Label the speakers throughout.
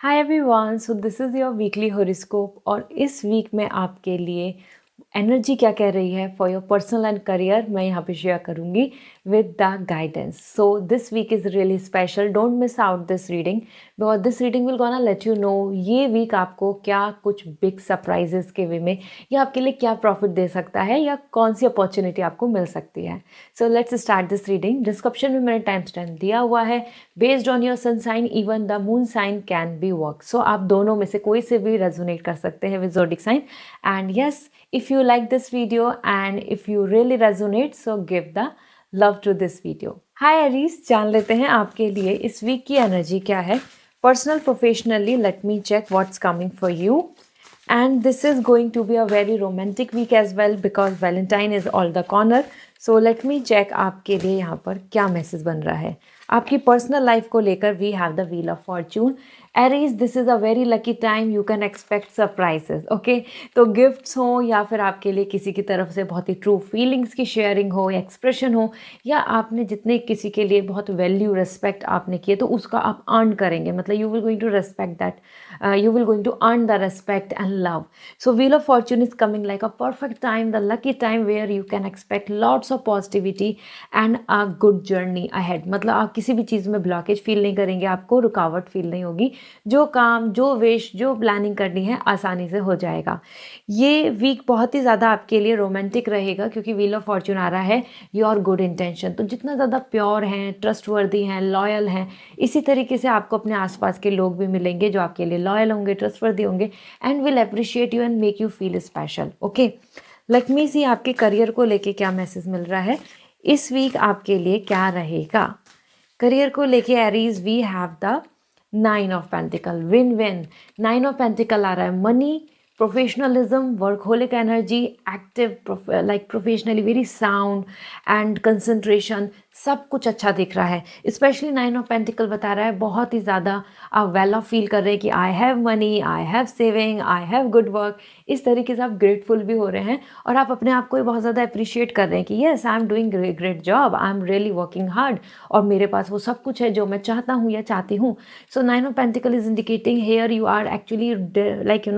Speaker 1: Hi everyone, so this is your weekly horoscope और इस week में आपके लिए एनर्जी क्या कह रही है for your personal and career मैं यहाँ पे शेयर करूँगी with the guidance. So this week is really special. Don't miss out this reading because this reading will gonna let you know ये वीक आपको क्या कुछ बिग सरप्राइजेस के वे में या आपके लिए क्या प्रॉफिट दे सकता है या कौन सी अपॉर्चुनिटी आपको मिल सकती है. So let's start this reading. Description में मैंने टाइम स्टैम्प दिया हुआ है. Based on your sun sign even the moon sign can be work. So आप दोनों में से कोई से भी रेजोनेट कर सकते हैं with zodiac sign. And yes, if you like this video and if you really resonate, so give the love to this video. Hi Aries, जान लेते हैं आपके लिए इस वीक की एनर्जी क्या है. Personal professionally let me check what's coming for you. And this is going to be a very romantic week as well because Valentine is all the corner. So let me check आपके लिए यहाँ पर क्या message बन रहा है. आपकी personal life को लेकर we have the wheel of fortune. Aries, this is a very lucky time. You can expect surprises. Okay, तो गिफ्ट्स हो या फिर आपके लिए किसी की तरफ से बहुत ही ट्रू फीलिंग्स की शेयरिंग हो, एक्सप्रेशन हो, या आपने जितने किसी के लिए बहुत वैल्यू रिस्पेक्ट आपने किए तो उसका आप अर्न करेंगे. मतलब you will going to respect that, you will going to earn the respect and love. So wheel of fortune is coming like a perfect time, the lucky time where you can expect lots of positivity and a good journey ahead. मतलब आप किसी भी चीज़ में blockage feel नहीं करेंगे, आपको रुकावट feel नहीं होगी. जो काम, जो विश, जो प्लानिंग करनी है आसानी से हो जाएगा. ये वीक बहुत ही ज़्यादा आपके लिए रोमांटिक रहेगा क्योंकि व्हील ऑफ फॉर्चून आ रहा है योर गुड इंटेंशन. तो जितना ज़्यादा प्योर हैं, ट्रस्टवर्दी हैं, लॉयल हैं, इसी तरीके से आपको अपने आसपास के लोग भी मिलेंगे जो आपके लिए लॉयल होंगे, ट्रस्टवर्दी होंगे and will appreciate you and make you feel special. Okay, let me see आपके करियर को लेके क्या मैसेज मिल रहा है. इस वीक आपके लिए क्या रहेगा करियर को लेके. Aries, we have the 9 of pentacle, win win. 9 of pentacle आ रहा है. Money, professionalism, workaholic energy, active, like professionally very sound and concentration, सब कुछ अच्छा दिख रहा है. स्पेशली 9 ऑफ पेंटिकल बता रहा है बहुत ही ज़्यादा आप वेल ऑफ फील कर रहे हैं कि I have money, I have saving, I have good work. इस तरीके से आप ग्रेटफुल भी हो रहे हैं और आप अपने आप को बहुत ज़्यादा अप्रिशिएट कर रहे हैं कि yes, I am doing great job, I am really working hard और मेरे पास वो सब कुछ है जो मैं चाहता हूँ या चाहती हूँ. So 9 of pentacle is indicating here you are actually like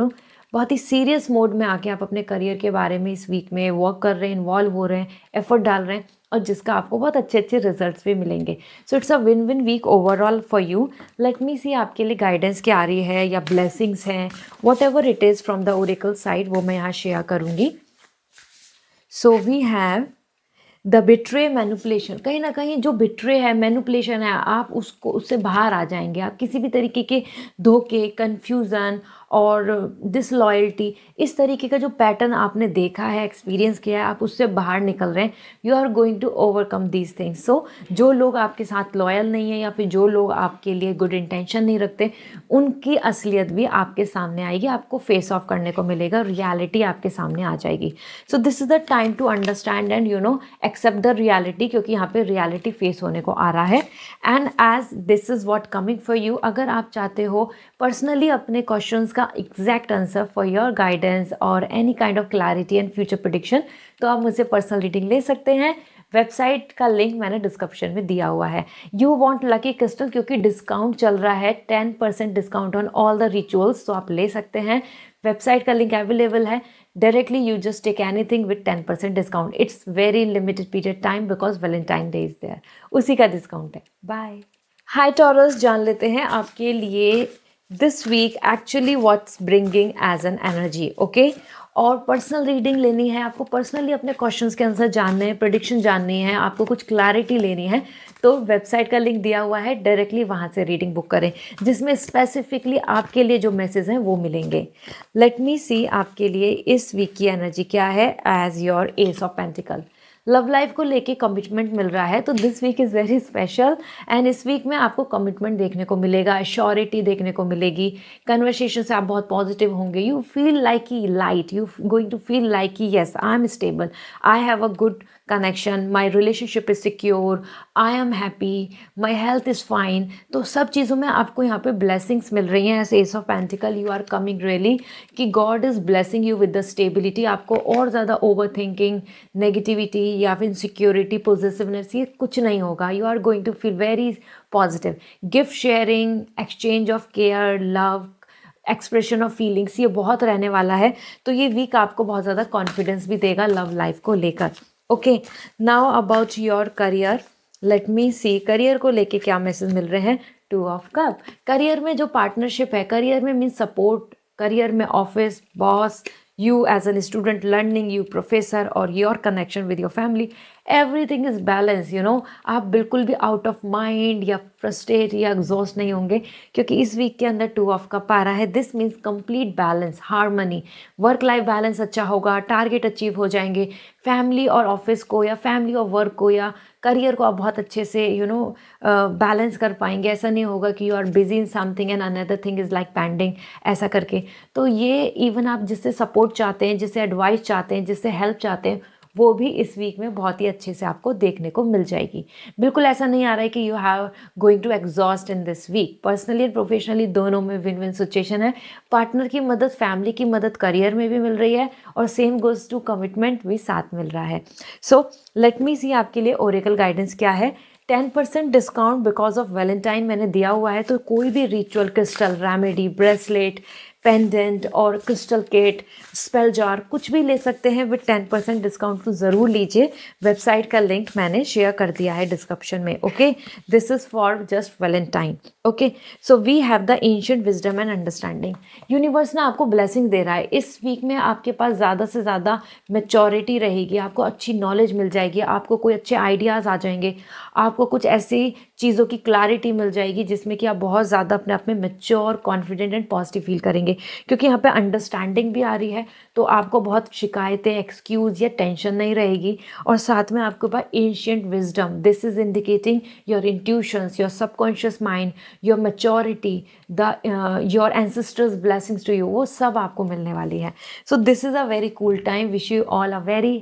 Speaker 1: बहुत ही सीरियस मोड में आके आप अपने करियर के बारे में इस वीक में वर्क कर रहे हैं, इन्वॉल्व हो रहे हैं, एफर्ट डाल रहे हैं और जिसका आपको बहुत अच्छे अच्छे रिजल्ट्स भी मिलेंगे. So it's a win win week overall for you. Let me see आपके लिए गाइडेंस क्या आ रही है या ब्लेसिंग्स हैं, whatever it is from the oracle side, वो मैं यहाँ शेयर करूँगी. So we have the betray manipulation. कहीं ना कहीं जो बिट्रे है, मैनुपुलेशन है, आप उसको उससे बाहर आ जाएंगे. आप किसी भी तरीके के धोखे, कन्फ्यूज़न और डिसलॉयल्टी, इस तरीके का जो पैटर्न आपने देखा है, एक्सपीरियंस किया है, आप उससे बाहर निकल रहे हैं. You are going to overcome these things. So जो लोग आपके साथ लॉयल नहीं है या फिर जो लोग आपके लिए गुड इंटेंशन नहीं रखते, उनकी असलियत भी आपके सामने आएगी, आपको फेस ऑफ करने को मिलेगा, रियलिटी आपके सामने आ जाएगी. So this is the time to understand and accept the reality, क्योंकि यहाँ पे रियलिटी फेस होने को आ रहा है. And as this is what coming for you, अगर आप चाहते हो पर्सनली अपने क्वेश्चंस का exact answer for your guidance और any kind of clarity and future prediction, तो आप मुझसे पर्सनल रीडिंग ले सकते हैं. वेबसाइट का लिंक मैंने डिस्क्रिप्शन में दिया हुआ है. यू वांट लकी क्रिस्टल, क्योंकि डिस्काउंट चल रहा है, 10% discount on all the rituals, तो आप ले सकते हैं. वेबसाइट का लिंक अवेलेबल है. Directly you just take anything with 10% discount. It's very limited period time because Valentine Day is there, उसी का डिस्काउंट है. बाय. हाय टॉरस, जान लेते हैं आपके लिए this week actually what's bringing as an energy. Okay, और पर्सनल रीडिंग लेनी है आपको, पर्सनली अपने क्वेश्चंस के आंसर जानने हैं, प्रेडिक्शन जाननी है, आपको कुछ क्लैरिटी लेनी है, तो वेबसाइट का लिंक दिया हुआ है, डायरेक्टली वहाँ से रीडिंग बुक करें जिसमें स्पेसिफिकली आपके लिए जो मैसेज हैं वो मिलेंगे. लेट मी सी आपके लिए इस वीक की एनर्जी क्या है as your ace of pentacle. Love life को लेके कमिटमेंट मिल रहा है, तो this week is very special and इस वीक में आपको कमिटमेंट देखने को मिलेगा, श्योरिटी देखने को मिलेगी. कन्वर्सेशन से आप बहुत पॉजिटिव होंगे. यू फील लाइक ही light, you going to feel like ही yes, I am stable, I have a good connection, my relationship is secure, I am happy, my health is fine. तो सब चीज़ों में आपको यहाँ पे ब्लेसिंग्स मिल रही हैं as ace of pentacle. You are coming really कि God is blessing you with the stability. आपको और ज़्यादा ओवर थिंकिंग, नेगेटिविटी या फिर इनसिक्योरिटी, पॉजिटिवनेस, ये कुछ नहीं होगा। You are going to feel very positive. Gift sharing, exchange of care, love, expression of feelings, ये बहुत रहने वाला है। तो ये वीक आपको बहुत ज़्यादा कॉन्फिडेंस भी देगा लव लाइफ को लेकर। Okay, now about your career, let me see career को लेके क्या मैसेज मिल रहे हैं। 2 ऑफ कप, करियर में जो पार्टनरशिप है, करियर में मीन्स सपोर्ट, करियर में office, boss, you as a student learning, you professor, or your connection with your family, everything is balanced, you know। आप बिल्कुल भी आउट ऑफ माइंड या frustrate या एग्जॉस्ट नहीं होंगे, क्योंकि इस वीक के अंदर 2 ऑफ कप आ रहा है। This means complete balance, harmony, work life balance अच्छा होगा, टारगेट अचीव हो जाएंगे। फैमिली और ऑफिस को या फैमिली और वर्क को या करियर को आप बहुत अच्छे से बैलेंस कर पाएंगे। ऐसा नहीं होगा कि you are busy in something and another thing is like pending, ऐसा करके। तो ये इवन आप जिससे सपोर्ट चाहते हैं, जिससे एडवाइस चाहते हैं, जिससे हेल्प चाहते हैं, वो भी इस वीक में बहुत ही अच्छे से आपको देखने को मिल जाएगी। बिल्कुल ऐसा नहीं आ रहा है कि you have going to exhaust in this week. Personally and professionally दोनों में विन विन सिचुएशन है। पार्टनर की मदद, फैमिली की मदद करियर में भी मिल रही है, और सेम गोज टू कमिटमेंट भी साथ मिल रहा है। सो लेट मी सी आपके लिए ओरेकल गाइडेंस क्या है। 10% डिस्काउंट बिकॉज ऑफ वैलेंटाइन मैंने दिया हुआ है, तो कोई भी ritual, crystal, remedy, bracelet, pendant और क्रिस्टल किट, स्पेल जार, कुछ भी ले सकते हैं विद 10% डिस्काउंट, तो ज़रूर लीजिए। वेबसाइट का लिंक मैंने शेयर कर दिया है डिस्क्रिप्शन में। Okay, this is for just Valentine. Okay, so we have the ancient wisdom and understanding. Universe ना आपको ब्लेसिंग दे रहा है। इस वीक में आपके पास ज़्यादा से ज़्यादा मैच्योरिटी रहेगी, आपको अच्छी नॉलेज मिल जाएगी, आपको कोई अच्छे आइडियाज़ आ जाएंगे, आपको कुछ ऐसी चीज़ों की क्लैरिटी मिल जाएगी जिसमें कि आप बहुत ज़्यादा अपने आप में mature, confident and positive feel करेंगे। क्योंकि यहाँ पे अंडरस्टैंडिंग भी आ रही है, तो आपको बहुत शिकायतें, एक्सक्यूज़ या टेंशन नहीं रहेगी। और साथ में आपके पास ancient wisdom, this is indicating your intuitions, your subconscious mind, your maturity, the your ancestors blessings to you, वो सब आपको मिलने वाली है। So this is a very cool time. Wish you all a very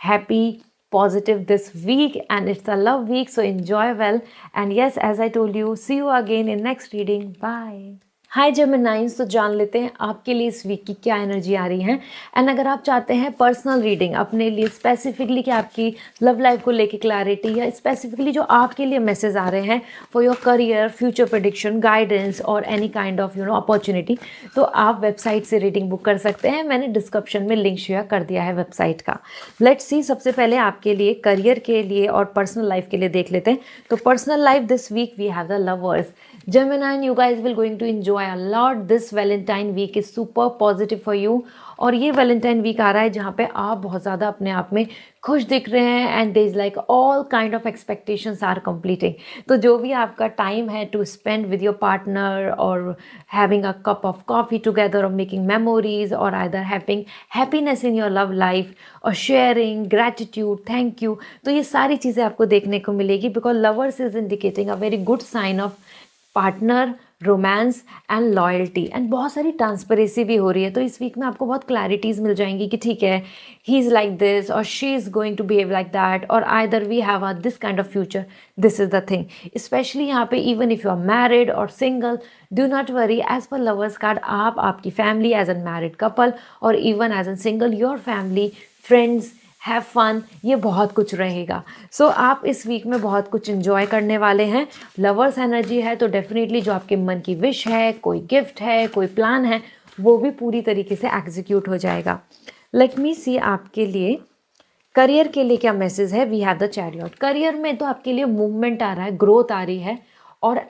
Speaker 1: happy, positive this week, and it's a love week, so enjoy well. And yes, as I told you, see you again in next reading. Bye. हाय जेमिनाइज, तो जान लेते हैं आपके लिए इस week की क्या energy आ रही है। एंड अगर आप चाहते हैं पर्सनल रीडिंग अपने लिए स्पेसिफिकली कि आपकी लव लाइफ को लेके क्लैरिटी या स्पेसिफिकली जो आपके लिए मैसेज आ रहे हैं for your career, future prediction, guidance और एनी काइंड ऑफ अपॉर्चुनिटी, तो आप वेबसाइट से रीडिंग बुक कर सकते हैं। मैंने डिस्क्रिप्शन में लिंक शेयर कर दिया है वेबसाइट का। लेट्स सी, सबसे पहले आपके लिए करियर के लिए और पर्सनल लाइफ के लिए देख लेते हैं। तो personal life this week we have the lovers. Gemini, you guys will going to enjoy a lot. This Valentine week is super positive for you. और ये वैलेंटाइन वीक आ रहा है जहाँ पे आप बहुत ज़्यादा अपने आप में खुश दिख रहे हैं and there is like all kind of expectations are completing. तो जो भी आपका टाइम है to spend with your partner और having a cup of coffee together और मेकिंग मेमोरीज और either having happiness in your love life और sharing, gratitude, thank you, तो ये सारी चीज़ें आपको देखने को मिलेगी। Because lovers is indicating a very good sign of partner, romance and loyalty, and बहुत सारी ट्रांसपेरेंसी भी हो रही है। तो इस वीक में आपको बहुत क्लैरिटीज़ मिल जाएंगी कि ठीक है, ही इज़ लाइक दिस और she is going to behave like that, और either we have a this kind of future. This is the thing. Specially यहाँ पे even if you are married और single, do not worry, as per lovers card आप, आपकी family as an married couple और even as an single, your family, friends, have fun, ये बहुत कुछ रहेगा। सो आप इस वीक में बहुत कुछ इन्जॉय करने वाले हैं। लवर्स एनर्जी है तो डेफिनेटली जो आपके मन की विश है, कोई गिफ्ट है, कोई प्लान है, वो भी पूरी तरीके से एग्जीक्यूट हो जाएगा। लेट मी सी आपके लिए करियर के लिए क्या मैसेज है। We have the chariot. Career में तो आपके लिए मूवमेंट आ रहा है, ग्रोथ आ रही है, और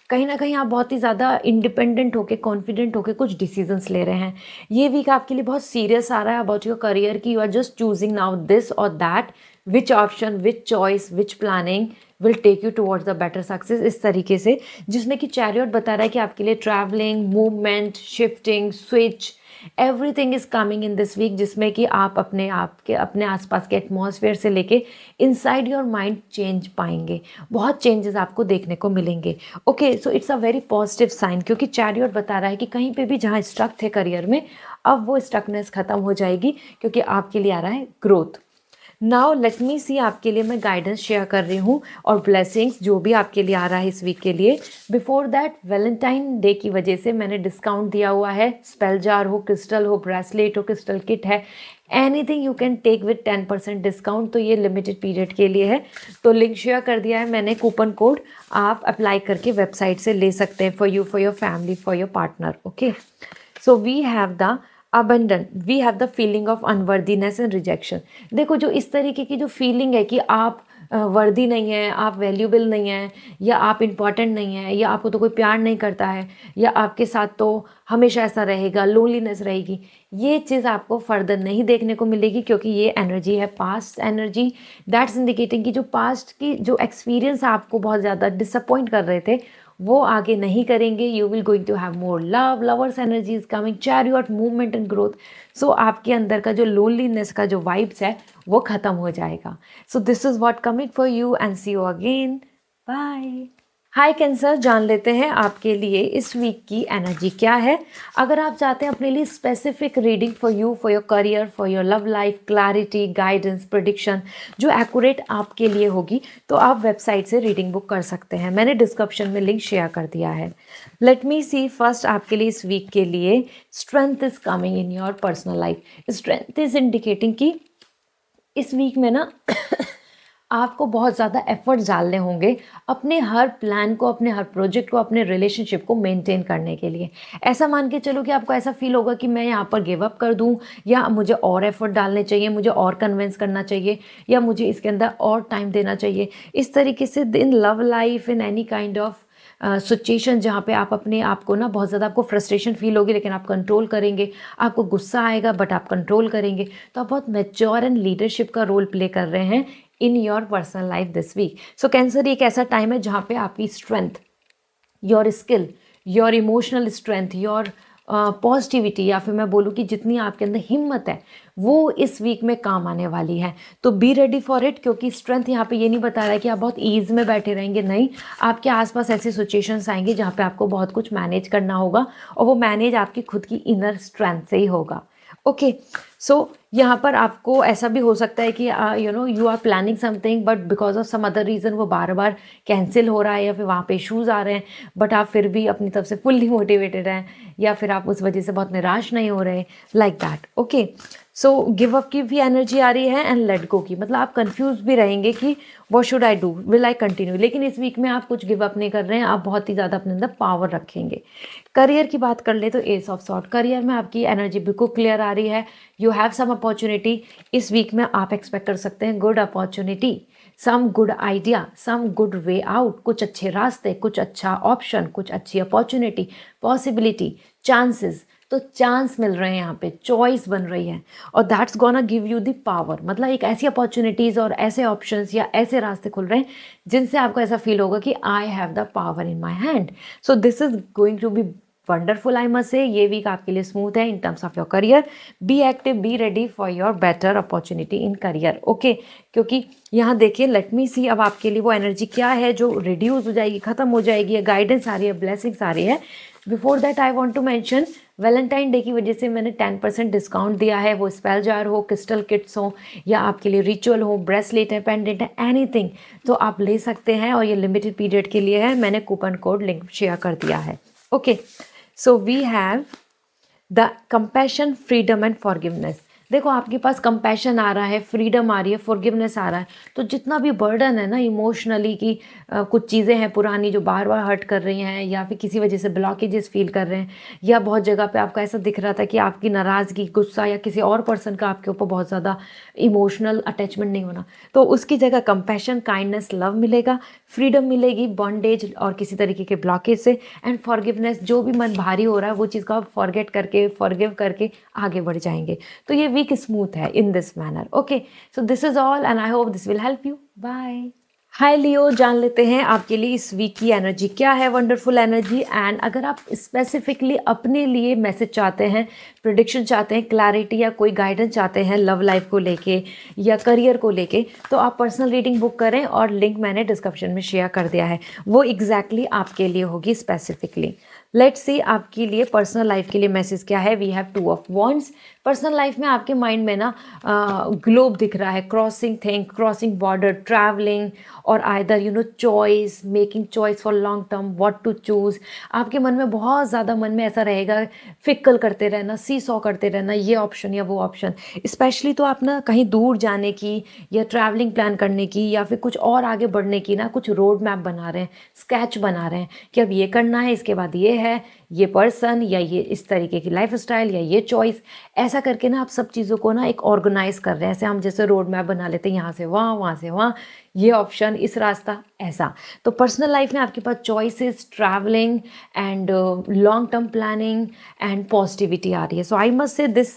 Speaker 1: कहीं ना कहीं आप बहुत ही ज़्यादा इंडिपेंडेंट होके, कॉन्फिडेंट होके कुछ डिसीजंस ले रहे हैं। ये वीक आपके लिए बहुत सीरियस आ रहा है अबाउट योर करियर की। You are just choosing now this और that, which option, which choice, which planning will take you towards the better success, इस तरीके से, जिसमें कि चैरियट बता रहा है कि आपके लिए travelling, movement, shifting, switch, everything is coming in this week, जिसमें कि आप अपने आप के, अपने आसपास के एटमॉस्फेयर से लेके इनसाइड योर माइंड चेंज पाएंगे। बहुत चेंजेस आपको देखने को मिलेंगे। Okay, so it's a very positive sign, क्योंकि चैरियट बता रहा है कि कहीं पे भी जहाँ स्टक थे करियर में, अब वो स्टकनेस ख़त्म हो जाएगी, क्योंकि आपके लिए आ रहा है growth. Now let me see, आपके लिए मैं गाइडेंस शेयर कर रही हूँ और ब्लेसिंग्स जो भी आपके लिए आ रहा है इस वीक के लिए। बिफोर दैट, वैलेंटाइन डे की वजह से मैंने डिस्काउंट दिया हुआ है। स्पेल जार हो, क्रिस्टल हो, ब्रेसलेट हो, क्रिस्टल किट है, anything you can take with 10% discount. तो ये लिमिटेड पीरियड के लिए है। तो लिंक शेयर कर दिया है मैंने, कूपन कोड आप अप्लाई करके वेबसाइट से ले सकते हैं for you, for your family, for your partner. Okay, so we have the abundant, we have the feeling of unworthiness and rejection। देखो, जो इस तरीके की जो फीलिंग है कि आप वर्दी नहीं है, आप वैल्यूबल नहीं है, या आप इम्पॉर्टेंट नहीं है, या आपको तो कोई प्यार नहीं करता है, या आपके साथ तो हमेशा ऐसा रहेगा, लोनलीनेस रहेगी, ये चीज़ आपको फर्दर नहीं देखने को मिलेगी, क्योंकि ये एनर्जी है पास्ट एनर्जी। दैट्स इंडिकेटिंग कि जो पास्ट की जो एक्सपीरियंस आपको बहुत ज़्यादा डिसअपॉइंट कर रहे थे, वो आगे नहीं करेंगे। You will going to have more love, lovers energy is coming, chariot, movement and growth. So आपके अंदर का जो लोनलीनेस का जो वाइब्स है वो ख़त्म हो जाएगा। So this is what coming for you and see you again, bye. Hi Cancer, जान लेते हैं आपके लिए इस वीक की एनर्जी क्या है। अगर आप चाहते हैं अपने लिए specific reading for you, for your career, for your love life, clarity, guidance, prediction जो एक्यूरेट आपके लिए होगी, तो आप वेबसाइट से रीडिंग बुक कर सकते हैं। मैंने डिस्क्रिप्शन में लिंक शेयर कर दिया है। लेट मी सी, फर्स्ट आपके लिए इस वीक के लिए strength is coming in your personal life. Strength is indicating कि इस वीक में ना आपको बहुत ज़्यादा एफर्ट्स डालने होंगे अपने हर प्लान को, अपने हर प्रोजेक्ट को, अपने रिलेशनशिप को मेंटेन करने के लिए। ऐसा मान के चलो कि आपको ऐसा फील होगा कि मैं यहाँ पर गिव अप कर दूँ, या मुझे और एफर्ट डालने चाहिए, मुझे और कन्विंस करना चाहिए, या मुझे इसके अंदर और टाइम देना चाहिए। इस तरीके से in love life, in any kind of situation जहाँ पे आप अपने आप को ना बहुत ज़्यादा, आपको फ्रस्ट्रेशन फील होगी लेकिन आप कंट्रोल करेंगे, आपको गुस्सा आएगा बट आप कंट्रोल करेंगे, तो आप बहुत मैच्योर एंड लीडरशिप का रोल प्ले कर रहे हैं in your personal life this week. So Cancer एक ऐसा टाइम है जहाँ पे आपकी strength, your skill, your emotional strength, your positivity, या फिर मैं बोलूँ कि जितनी आपके अंदर हिम्मत है वो इस वीक में काम आने वाली है। तो बी रेडी फॉर इट, क्योंकि स्ट्रेंथ यहाँ पे ये नहीं बता रहा है कि आप बहुत ईज में बैठे रहेंगे, नहीं, आपके आसपास ऐसी सिचुएशंस आएंगी जहाँ पे आपको बहुत कुछ मैनेज करना होगा, और वो मैनेज आपकी खुद की इनर स्ट्रेंथ से ही होगा। ओके, सो यहाँ पर आपको ऐसा भी हो सकता है कि you are planning something but because of some other reason वो बार बार कैंसिल हो रहा है, या फिर वहाँ पे इशूज़ आ रहे हैं, बट आप फिर भी अपनी तरफ से फुल्ली मोटिवेटेड हैं, या फिर आप उस वजह से बहुत निराश नहीं हो रहे, like that. Okay, so give up की भी एनर्जी आ रही है एंड लेट गो की, मतलब आप कंफ्यूज भी रहेंगे कि what should I do, will I continue. लेकिन इस वीक में आप कुछ गिव अप नहीं कर रहे हैं, आप बहुत ही ज़्यादा अपने अंदर पावर रखेंगे। करियर की बात कर ले तो एस ऑफ सॉर्ट, करियर में आपकी एनर्जी बिल्कुल क्लियर आ रही है। यू हैव सम अपॉर्चुनिटी, इस वीक में आप एक्सपेक्ट कर सकते हैं good opportunity, some good idea, some good way out, कुछ अच्छे रास्ते, कुछ अच्छा ऑप्शन, कुछ अच्छी अपॉर्चुनिटी, पॉसिबिलिटी, चांसेस। तो चांस मिल रहे हैं यहाँ पे, चॉइस बन रही है, और that's gonna give you the power. मतलब एक ऐसी अपॉर्चुनिटीज़ और ऐसे ऑप्शंस या ऐसे रास्ते खुल रहे हैं जिनसे आपको ऐसा फील होगा कि I have the power in my hand. So this is going to be wonderful, I must say. ये वीक आपके लिए स्मूथ है in terms of your career. Be active, be ready for your better opportunity in career. Okay, क्योंकि यहाँ देखिए, late me सी अब आपके लिए वो एनर्जी क्या है जो रिड्यूस हो जाएगी, ख़त्म हो जाएगी, गाइडेंस आ रही है, ब्लेसिंग्स आ रही है। Before that I want to mention, Valentine day की वजह से मैंने 10% डिस्काउंट दिया है। वो स्पेल जार हो, क्रिस्टल किट्स हो, या आपके लिए रिचुअल हो, ब्रेसलेट है, पेंडेंट है, एनीथिंग, तो आप ले सकते हैं, और ये लिमिटेड पीरियड के लिए है। मैंने कूपन कोड लिंक शेयर कर दिया है। Okay, so we have the compassion, freedom and forgiveness. देखो, आपके पास कंपैशन आ रहा है, फ्रीडम आ रही है, फॉरगिवनेस आ रहा है, तो जितना भी बर्डन है ना इमोशनली की कुछ चीज़ें हैं पुरानी जो बार बार हर्ट कर रही हैं, या फिर किसी वजह से ब्लॉकेजेस फील कर रहे हैं, या बहुत जगह पे आपको ऐसा दिख रहा था कि आपकी नाराज़गी, गुस्सा, या किसी और पर्सन का आपके ऊपर बहुत ज़्यादा इमोशनल अटैचमेंट नहीं होना, तो उसकी जगह कंपैशन, काइंडनेस, लव मिलेगा, फ्रीडम मिलेगी बॉन्डेज और किसी तरीके के ब्लॉकेज से, एंड फॉरगिवनेस, जो भी मन भारी हो रहा है वो चीज़ को आप फॉरगेट करके, फॉरगिव करके आगे बढ़ जाएंगे। तो ये वीक स्मूथ है in this manner. Okay, so this is all and I hope this will help you. Bye. Hi Leo, जान लेते हैं आपके लिए इस वीक की एनर्जी क्या है, वंडरफुल एनर्जी। एंड अगर आप स्पेसिफिकली अपने लिए मैसेज चाहते हैं, प्रेडिक्शन चाहते हैं, क्लैरिटी या कोई गाइडेंस चाहते हैं लव लाइफ को लेके या करियर को लेके, तो आप पर्सनल रीडिंग बुक करें, और लिंक मैंने डिस्क्रिप्शन में शेयर कर दिया है। वो एग्जैक्टली आपके लिए होगी स्पेसिफिकली। लेट्स सी आपके लिए पर्सनल लाइफ के लिए मैसेज क्या है। We have 2 of wands, personal life में आपके माइंड में ना ग्लोब दिख रहा है, crossing thing, crossing border, travelling और either choice, making choice for long term, what to choose. आपके मन में बहुत ज़्यादा, मन में ऐसा रहेगा, फिक्कल करते रहना, सी सॉ करते रहना, ये ऑप्शन या वो ऑप्शन। स्पेशली तो आप ना कहीं दूर जाने की या ट्रैवलिंग प्लान करने की या फिर कुछ और आगे बढ़ने की ना कुछ रोड मैप बना रहे हैं, स्केच बना रहे हैं कि अब ये करना है, इसके बाद ये है, ये पर्सन या ये इस तरीके की लाइफ स्टाइल या ये चॉइस। ऐसा करके ना आप सब चीज़ों को ना एक ऑर्गेनाइज कर रहे हैं। ऐसे हम जैसे रोड मैप बना लेते हैं, यहाँ से वहाँ, वहाँ से वहाँ, ये ऑप्शन, इस रास्ता, ऐसा। तो पर्सनल लाइफ में आपके पास choices, travelling and long term planning and positivity आ रही है। So I must say this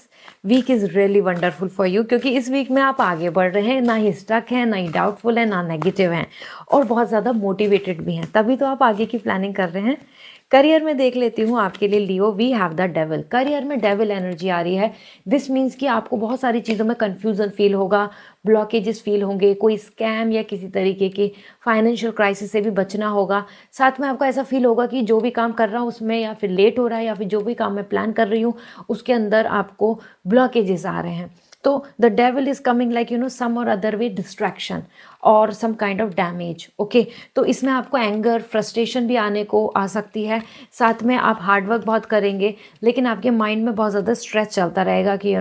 Speaker 1: week is really wonderful for you, क्योंकि इस वीक में आप आगे बढ़ रहे हैं, ना ही स्टक हैं, ना ही डाउटफुल है, ना नेगेटिव हैं, और बहुत ज़्यादा मोटिवेटेड भी हैं, तभी तो आप आगे की प्लानिंग कर रहे हैं। करियर में देख लेती हूँ आपके लिए Leo, we have the devil. Career में डेविल एनर्जी आ रही है। दिस मीन्स कि आपको बहुत सारी चीज़ों में कन्फ्यूज़न फील होगा, ब्लॉकेजेस फील होंगे, कोई स्कैम या किसी तरीके की फाइनेंशियल क्राइसिस से भी बचना होगा। साथ में आपको ऐसा फील होगा कि जो भी काम कर रहा हूँ उसमें या फिर लेट हो रहा है, या फिर जो भी काम मैं प्लान कर रही हूँ उसके अंदर आपको ब्लॉकेजेस आ रहे हैं। तो the devil is coming like some और अदर वे डिस्ट्रैक्शन और some kind of damage. Okay, तो इसमें आपको एंगर, फ्रस्ट्रेशन भी आने को आ सकती है। साथ में आप हार्डवर्क बहुत करेंगे, लेकिन आपके माइंड में बहुत ज़्यादा स्ट्रेस चलता रहेगा कि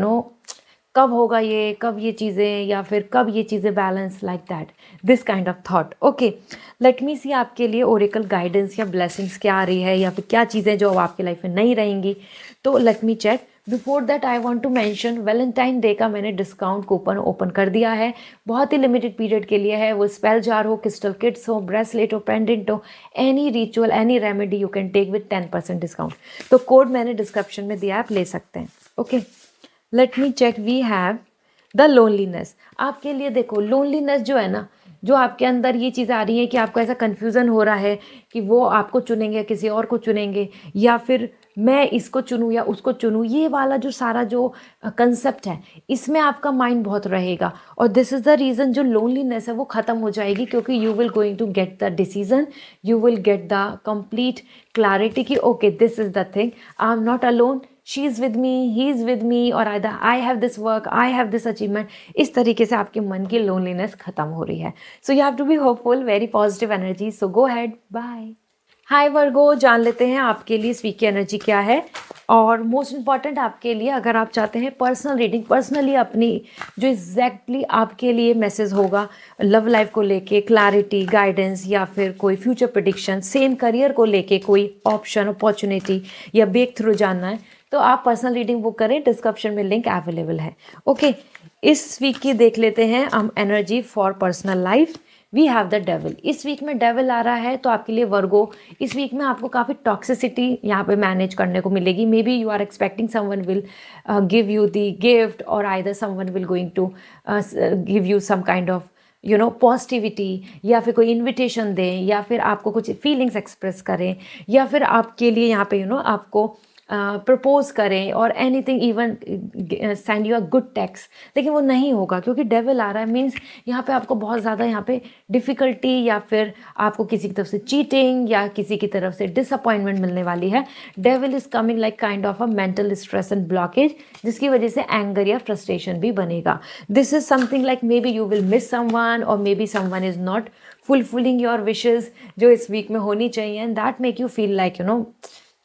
Speaker 1: कब होगा ये, कब ये चीज़ें, या फिर कब ये चीज़ें balance, like that, this kind of thought. Okay, let me see आपके लिए ओरेकल गाइडेंस या ब्लेसिंग्स क्या आ रही है, या फिर क्या चीज़ें जो आपकी लाइफ में नहीं रहेंगी। तो let me check. Before that I want to mention, Valentine day का मैंने डिस्काउंट कूपन ओपन कर दिया है, बहुत ही लिमिटेड पीरियड के लिए है। वो स्पेल जार हो, क्रिस्टल किट्स हो, ब्रेसलेट हो, पेंडेंट हो, any ritual, any remedy you can take with 10% discount. तो कोड मैंने डिस्क्रिप्शन में दिया, आप ले सकते हैं। Okay, let me check. We have the loneliness. आपके लिए देखो, लोनलीनेस जो है ना, जो आपके अंदर ये चीज़ आ रही है कि आपको ऐसा कन्फ्यूज़न हो रहा है कि वो आपको चुनेंगे, किसी और को चुनेंगे, या फिर मैं इसको चुनूँ या उसको चुनूँ, ये वाला जो सारा जो कंसेप्ट है, इसमें आपका माइंड बहुत रहेगा। और दिस इज़ द रीज़न जो लोनलीनेस है वो ख़त्म हो जाएगी, क्योंकि you will going to get the decision, you will get the complete clarity कि okay this is the thing, I am not alone, she is with me, he is with me, और I have this work, I have this achievement. इस तरीके से आपके मन की loneliness खत्म हो रही है। So you have to be hopeful, very positive energy. So go ahead, bye. Hi Virgo, जान लेते हैं आपके लिए इस वीक की एनर्जी क्या है। और मोस्ट इम्पॉर्टेंट आपके लिए, अगर आप चाहते हैं पर्सनल रीडिंग, पर्सनली अपनी जो एग्जैक्टली आपके लिए मैसेज होगा लव लाइफ को लेके, क्लैरिटी, गाइडेंस, या फिर कोई फ्यूचर प्रेडिक्शन, सेम करियर को लेके कोई ऑप्शन, अपॉर्चुनिटी या ब्रेक थ्रू जानना है, तो आप पर्सनल रीडिंग बुक करें, डिस्क्रिप्शन में लिंक अवेलेबल है। ओके, इस वीक की देख लेते हैं हम energy for personal life. We have the devil. इस वीक में डेविल आ रहा है, तो आपके लिए वर्गो, इस वीक में आपको काफ़ी टॉक्सिसिटी यहाँ पे मैनेज करने को मिलेगी। Maybe you are expecting someone will give you the gift, और either someone will going to give you some kind of positivity, या फिर कोई इन्विटेशन दें, या फिर आपको कुछ फीलिंग्स एक्सप्रेस करें, या फिर आपके लिए यहाँ पे आपको प्रपोज करें, और anything, even send you a good text. लेकिन वो नहीं होगा, क्योंकि डेविल आ रहा है, मीन्स यहाँ पे आपको बहुत ज़्यादा यहाँ पे डिफ़िकल्टी, या फिर आपको किसी की तरफ से चीटिंग या किसी की तरफ से डिसअपॉइंटमेंट मिलने वाली है। Devil is coming like kind of a mental stress and blockage, जिसकी वजह से एंगर या फ्रस्ट्रेशन भी बनेगा। This is something like maybe you will miss someone, और maybe someone is not fulfilling your wishes जो इस week में होनी चाहिए, and that make you feel like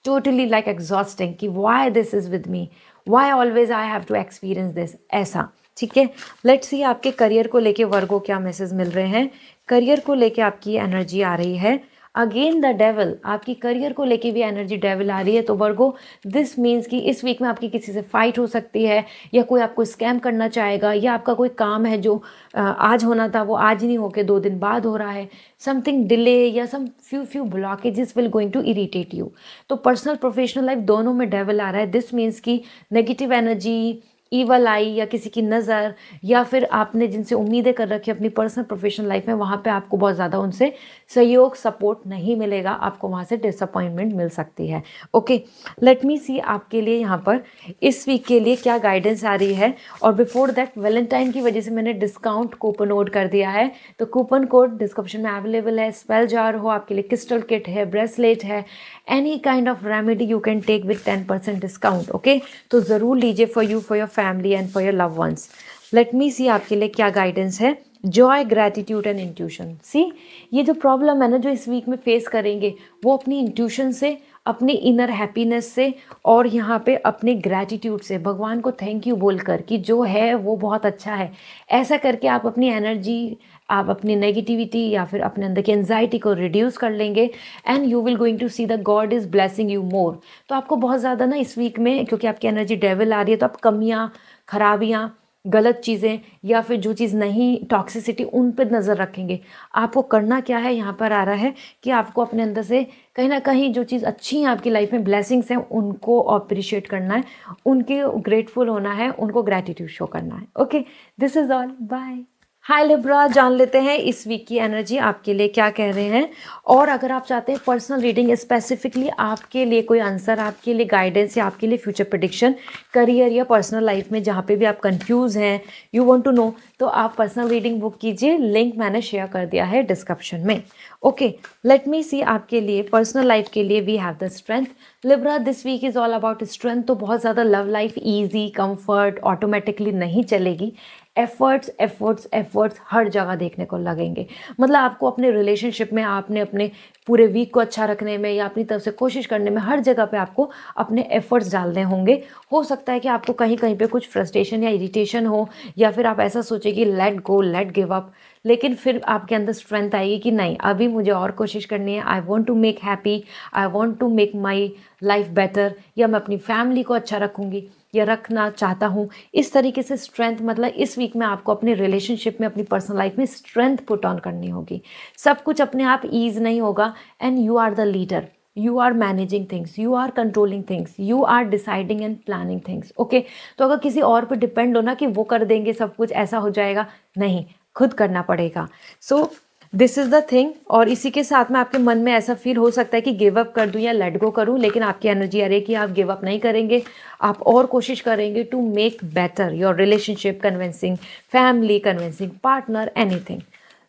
Speaker 1: totally like exhausting कि why this is with me, why always I have to experience this, ऐसा। ठीक है, लेट्स सी आपके करियर को लेके वर्गो क्या मैसेज मिल रहे हैं। करियर को लेके आपकी एनर्जी आ रही है, अगेन द डेविल। आपकी करियर को लेके भी एनर्जी डेविल आ रही है। तो वर्गो, दिस मीन्स कि इस वीक में आपकी किसी से फाइट हो सकती है, या कोई आपको स्कैम करना चाहेगा, या आपका कोई काम है जो आज होना था वो आज नहीं होके 2 दिन बाद हो रहा है। समथिंग डिले या some few blockages will going to irritate you. तो पर्सनल प्रोफेशनल लाइफ दोनों में डेविल आ रहा है। दिस मीन्स कि नेगेटिव एनर्जी, ईवल आई या किसी की नज़र या फिर आपने जिनसे उम्मीदें कर रखी अपनी पर्सनल प्रोफेशनल लाइफ में, वहाँ पे आपको बहुत ज़्यादा उनसे सहयोग सपोर्ट नहीं मिलेगा, आपको वहाँ से डिसअपॉइंटमेंट मिल सकती है। ओके, लेट मी सी आपके लिए यहाँ पर इस वीक के लिए क्या गाइडेंस आ रही है। और बिफोर दैट, वैलेंटाइन की वजह से मैंने डिस्काउंट कूपन कोड कर दिया है, तो कूपन कोड डिस्क्रिप्शन में अवेलेबल है। स्पेल जार हो आपके लिए, क्रिस्टल किट है, ब्रेसलेट है, any kind of remedy you can take with 10% discount. Okay, तो ज़रूर लीजिए for you, for your family and for your love ones. Let me see आपके लिए क्या गाइडेंस है। Joy, gratitude and intuition. See, ये जो प्रॉब्लम है ना जो इस वीक में फेस करेंगे, वो अपनी इंट्यूशन से, अपनी इनर हैप्पीनेस से और यहाँ पे अपने ग्रैटिट्यूड से, भगवान को थैंक यू बोलकर कि जो है वो बहुत अच्छा है, ऐसा करके आप अपनी एनर्जी, आप अपनी नेगेटिविटी या फिर अपने अंदर की एंजाइटी को रिड्यूस कर लेंगे and you will going to see the God is blessing you more. तो आपको बहुत ज़्यादा ना इस वीक में, क्योंकि आपकी एनर्जी डेविल आ रही है, तो आप कमियाँ, खराबियाँ, गलत चीज़ें या फिर जो चीज़ नहीं, टॉक्सिसिटी, उन पर नज़र रखेंगे। आपको करना क्या है, यहाँ पर आ रहा है कि आपको अपने अंदर से कहीं ना कहीं जो चीज़ अच्छी है आपकी लाइफ में, ब्लेसिंग्स हैं, उनको अप्रिशिएट करना है, उनके ग्रेटफुल होना है, उनको ग्रैटिट्यूड शो करना है। Okay, this is all, bye. Hi Libra, जान लेते हैं इस वीक की एनर्जी आपके लिए क्या कह रहे हैं। और अगर आप चाहते हैं पर्सनल रीडिंग, स्पेसिफिकली आपके लिए कोई आंसर, आपके लिए गाइडेंस या आपके लिए फ्यूचर प्रेडिक्शन, करियर या पर्सनल लाइफ में जहाँ पे भी आप कंफ्यूज हैं, यू वांट टू नो, तो आप पर्सनल रीडिंग बुक कीजिए, लिंक मैंने शेयर कर दिया है डिस्क्रिप्शन में। ओके, लेट मी सी आपके लिए पर्सनल लाइफ के लिए we have the strength. Libra, this week is all about strength. तो बहुत ज़्यादा love life easy comfort automatically नहीं चलेगी। एफर्ट्स एफर्ट्स एफर्ट्स हर जगह देखने को लगेंगे। मतलब आपको अपने रिलेशनशिप में, आपने अपने पूरे वीक को अच्छा रखने में या अपनी तरफ से कोशिश करने में, हर जगह पे आपको अपने एफर्ट्स डालने होंगे। हो सकता है कि आपको कहीं कहीं पे कुछ फ्रस्ट्रेशन या इरिटेशन हो, या फिर आप ऐसा सोचें कि let go, let give up, लेकिन फिर आपके अंदर स्ट्रेंथ आएगी कि नहीं, अभी मुझे और कोशिश करनी है। I want to make happy, I want to make my life better, या मैं अपनी फैमिली को अच्छा रखूँगी या रखना चाहता हूँ। इस तरीके से स्ट्रेंथ, मतलब इस वीक में आपको अपने रिलेशनशिप में, अपनी पर्सनल लाइफ में स्ट्रेंथ पुट ऑन करनी होगी। सब कुछ अपने आप ईज नहीं होगा and you are the leader, you are managing things, you are controlling things, you are deciding and planning things. Okay, तो अगर किसी और पर डिपेंड हो ना कि वो कर देंगे सब कुछ, ऐसा हो जाएगा, नहीं, खुद करना पड़ेगा। सो दिस इज़ द थिंग। और इसी के साथ में आपके मन में ऐसा फील हो सकता है कि गिव अप कर दूं या लेट गो करूं, लेकिन आपकी एनर्जी आ रही है कि आप गिव अप नहीं करेंगे, आप और कोशिश करेंगे to make better your relationship, convincing family, convincing partner, anything.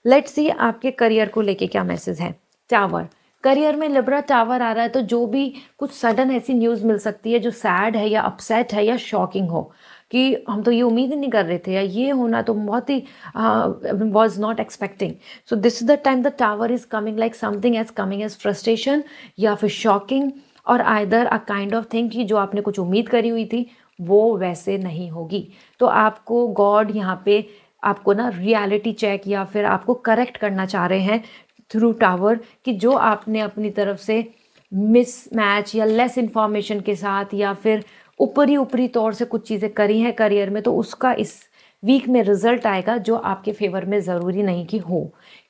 Speaker 1: Let's see आपके करियर को लेके क्या मैसेज है। टावर, करियर में लिब्रा टावर आ रहा है, तो जो भी कुछ सडन ऐसी न्यूज़ मिल सकती है जो सैड है या अपसेट है या शॉकिंग हो, कि हम तो ये उम्मीद ही नहीं कर रहे थे, या ये होना तो बहुत ही was not expecting. So this is the time the tower is coming like something as coming as frustration या फिर शॉकिंग, और either a kind of thing कि जो आपने कुछ उम्मीद करी हुई थी वो वैसे नहीं होगी। तो आपको गॉड यहाँ पे आपको ना रियलिटी चेक या फिर आपको करेक्ट करना चाह रहे हैं थ्रू टावर, कि जो आपने अपनी तरफ से मिसमैच या लेस इंफॉर्मेशन के साथ या फिर ऊपरी ऊपरी तौर से कुछ चीज़ें करी हैं करियर में, तो उसका इस वीक में रिजल्ट आएगा जो आपके फेवर में, ज़रूरी नहीं कि हो,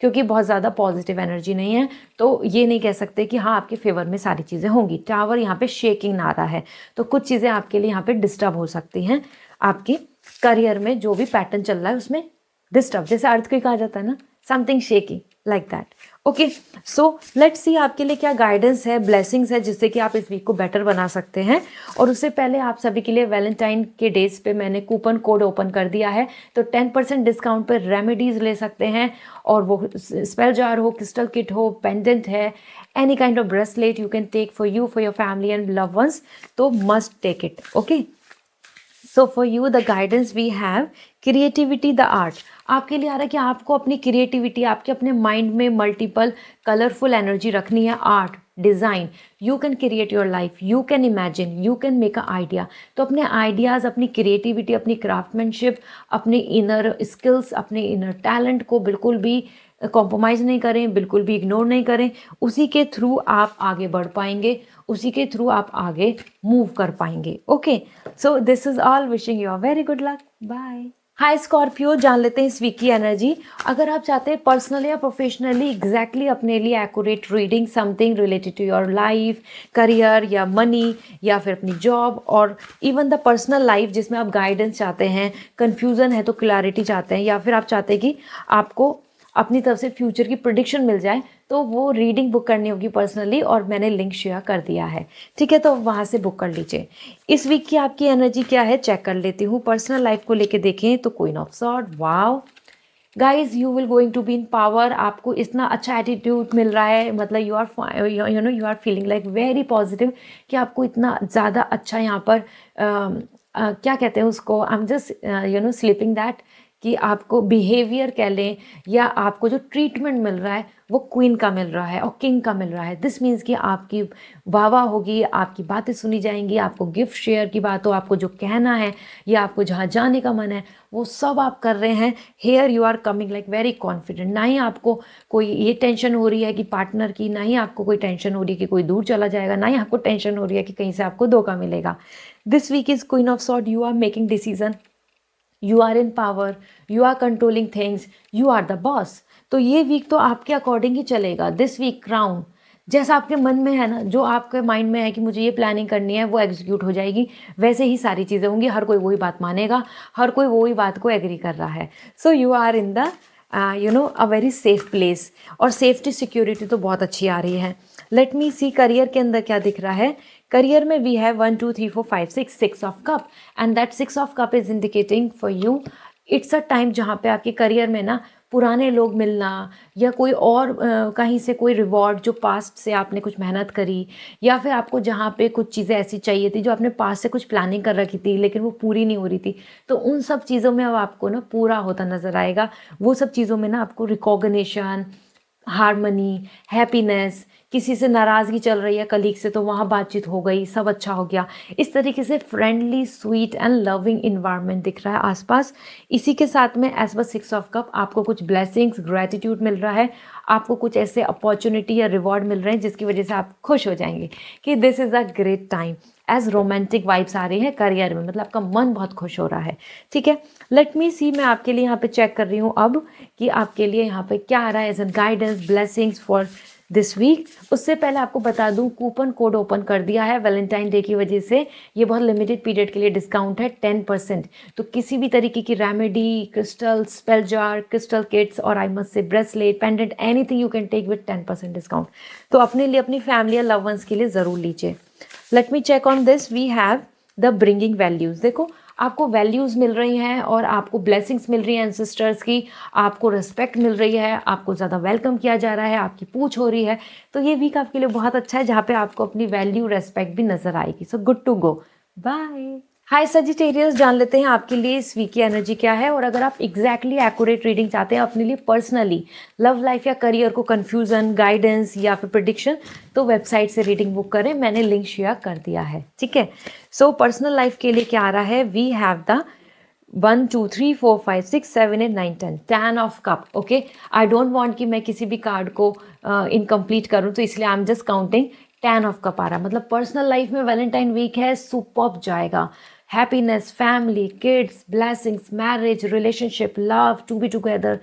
Speaker 1: क्योंकि बहुत ज़्यादा पॉजिटिव एनर्जी नहीं है, तो ये नहीं कह सकते कि हाँ आपके फेवर में सारी चीज़ें होंगी। टावर यहाँ पे शेकिंग ना रहा है, तो कुछ चीज़ें आपके लिए यहाँ पे डिस्टर्ब हो सकती हैं। आपके करियर में जो भी पैटर्न चल रहा है उसमें डिस्टर्ब, जैसे अर्थक्वेक आ जाता है ना, something shaky like that. Okay, so let's see आपके लिए क्या गाइडेंस है, ब्लेसिंग्स है, जिससे कि आप इस वीक को बेटर बना सकते हैं। और उससे पहले आप सभी के लिए वैलेंटाइन के डेज पे मैंने कूपन कोड ओपन कर दिया है, तो 10% डिस्काउंट पर रेमेडीज़ ले सकते हैं, और वो स्पेल जार हो, क्रिस्टल किट हो, पेंडेंट है, any kind of bracelet you can take for you, for your family and love ones, तो must take it. Okay, so for you the guidance we have creativity the art. आपके लिए आ रहा है कि आपको अपनी क्रिएटिविटी, आपके अपने माइंड में मल्टीपल कलरफुल एनर्जी रखनी है। Art, design, you can create your life, you can imagine, you can make a idea. तो अपने आइडियाज़, अपनी क्रिएटिविटी, अपनी क्राफ्टमैनशिप, अपने इनर स्किल्स, अपने इनर टैलेंट को बिल्कुल भी कॉम्प्रोमाइज़ नहीं करें, बिल्कुल भी इग्नोर नहीं करें। उसी के थ्रू आप आगे बढ़ पाएंगे, उसी के थ्रू आप आगे मूव कर पाएंगे। Okay, so this is all, wishing you a very good luck, bye. Hi Scorpio, जान लेते हैं इस वीक की एनर्जी। अगर आप चाहते हैं पर्सनली या प्रोफेशनली एग्जैक्टली अपने लिए accurate reading something related to your life, career या मनी या फिर अपनी जॉब और इवन द पर्सनल लाइफ जिसमें आप गाइडेंस चाहते हैं, कन्फ्यूज़न है तो क्लैरिटी चाहते हैं, या फिर आप चाहते हैं कि आपको अपनी तरफ से फ्यूचर की प्रिडिक्शन मिल जाए, तो वो रीडिंग बुक करनी होगी पर्सनली और मैंने लिंक शेयर कर दिया है। ठीक है, तो वहाँ से बुक कर लीजिए। इस वीक की आपकी एनर्जी क्या है चेक कर लेती हूँ। पर्सनल लाइफ को लेके देखें तो queen of sword, wow guys you will going to be in power. आपको इतना अच्छा एटीट्यूड मिल रहा है, मतलब you are feeling like very positive कि आपको इतना ज़्यादा अच्छा यहाँ पर क्या कहते हैं उसको, आई एम जस्ट स्लीपिंग दैट कि आपको बिहेवियर कह लें या आपको जो ट्रीटमेंट मिल रहा है वो क्वीन का मिल रहा है और किंग का मिल रहा है। दिस मीन्स कि आपकी वाह वाह होगी, आपकी बातें सुनी जाएंगी, आपको गिफ्ट शेयर की बात हो, आपको जो कहना है या आपको जहाँ जाने का मन है वो सब आप कर रहे हैं। Here you are coming like very confident. ना ही आपको कोई ये टेंशन हो रही है कि पार्टनर की, ना ही आपको कोई टेंशन हो रही है कि कोई दूर चला जाएगा, ना ही आपको टेंशन हो रही है कि कहीं से आपको धोखा मिलेगा। This week is queen of sword, you are making decision, you are in power, you are controlling things, you are the boss. तो ये वीक तो आपके अकॉर्डिंग ही चलेगा। दिस वीक क्राउन, जैसा आपके मन में है ना, जो आपके माइंड में है कि मुझे ये प्लानिंग करनी है वो एग्जीक्यूट हो जाएगी, वैसे ही सारी चीज़ें होंगी। हर कोई वही बात मानेगा, हर कोई वही बात को एग्री कर रहा है। So you are in the a very safe place और सेफ्टी सिक्योरिटी तो बहुत अच्छी आ रही है। लेट मी सी करियर के अंदर क्या दिख रहा है। करियर में we have 1 2 3 4 5 6 of cup and that 6 of cup is indicating for you it's a time जहाँ पे आपके करियर में ना पुराने लोग मिलना या कोई और कहीं से कोई रिवॉर्ड जो पास्ट से आपने कुछ मेहनत करी, या फिर आपको जहाँ पे कुछ चीज़ें ऐसी चाहिए थी जो आपने पास्ट से कुछ प्लानिंग कर रखी थी लेकिन वो पूरी नहीं हो रही थी, तो उन सब चीज़ों में अब आपको ना पूरा होता नज़र आएगा। वो सब चीज़ों में ना आपको रिकॉग्निशन, हार्मनी, हैप्पीनेस, किसी से नाराज़गी चल रही है कलीग से तो वहाँ बातचीत हो गई, सब अच्छा हो गया। इस तरीके से friendly, sweet and loving environment दिख रहा है आसपास। इसी के साथ में एज व 6 ऑफ कप आपको कुछ ब्लेसिंग्स, ग्रेटिट्यूड मिल रहा है, आपको कुछ ऐसे अपॉर्चुनिटी या रिवॉर्ड मिल रहे हैं जिसकी वजह से आप खुश हो जाएंगे कि this is a great time. As romantic vibes आ रही हैं करियर में, मतलब आपका मन बहुत खुश हो रहा है। ठीक है, लेट मी सी, मैं आपके लिए यहाँ पे चेक कर रही हूँ अब कि आपके लिए यहाँ पे क्या आ रहा है as an guidance, blessings for this week. उससे पहले आपको बता दूं कूपन कोड ओपन कर दिया है वैलेंटाइन डे की वजह से। ये बहुत लिमिटेड पीरियड के लिए डिस्काउंट है 10%। तो किसी भी तरीके की remedy, crystal, spell jar, crystal kits और I must say bracelet, pendant, anything you can take with 10% discount. तो अपने लिए, अपनी फैमिली या लव वंस के लिए ज़रूर लीजिए। Let me check on this, we have the bringing values. देखो आपको वैल्यूज़ मिल रही हैं और आपको ब्लेसिंग्स मिल रही हैं एंसेस्टर्स की, आपको रिस्पेक्ट मिल रही है, आपको ज़्यादा वेलकम किया जा रहा है, आपकी पूछ हो रही है। तो ये वीक आपके लिए बहुत अच्छा है जहाँ पे आपको अपनी वैल्यू, रेस्पेक्ट भी नज़र आएगी। So good to go, bye. Hi Sagittarius, जान लेते हैं आपके लिए इस वीक की एनर्जी क्या है। और अगर आप एग्जैक्टली एक्यूरेट रीडिंग चाहते हैं अपने लिए पर्सनली, लव लाइफ या करियर को कन्फ्यूज़न, गाइडेंस या फिर प्रिडिक्शन, तो वेबसाइट से रीडिंग बुक करें, मैंने लिंक शेयर कर दिया है। ठीक है, सो पर्सनल लाइफ के लिए क्या आ रहा है, we have the 1 2 3 4 5 6 7 8 9 10 10 of cup. Okay, I don't want कि मैं किसी भी कार्ड को इनकम्प्लीट करूं, तो इसलिए I am just counting 10 of cup आ रहा है। मतलब पर्सनल लाइफ में वैलेंटाइन वीक है, सुपर्ब जाएगा। Happiness, family, kids, blessings, marriage, relationship, love, to be together,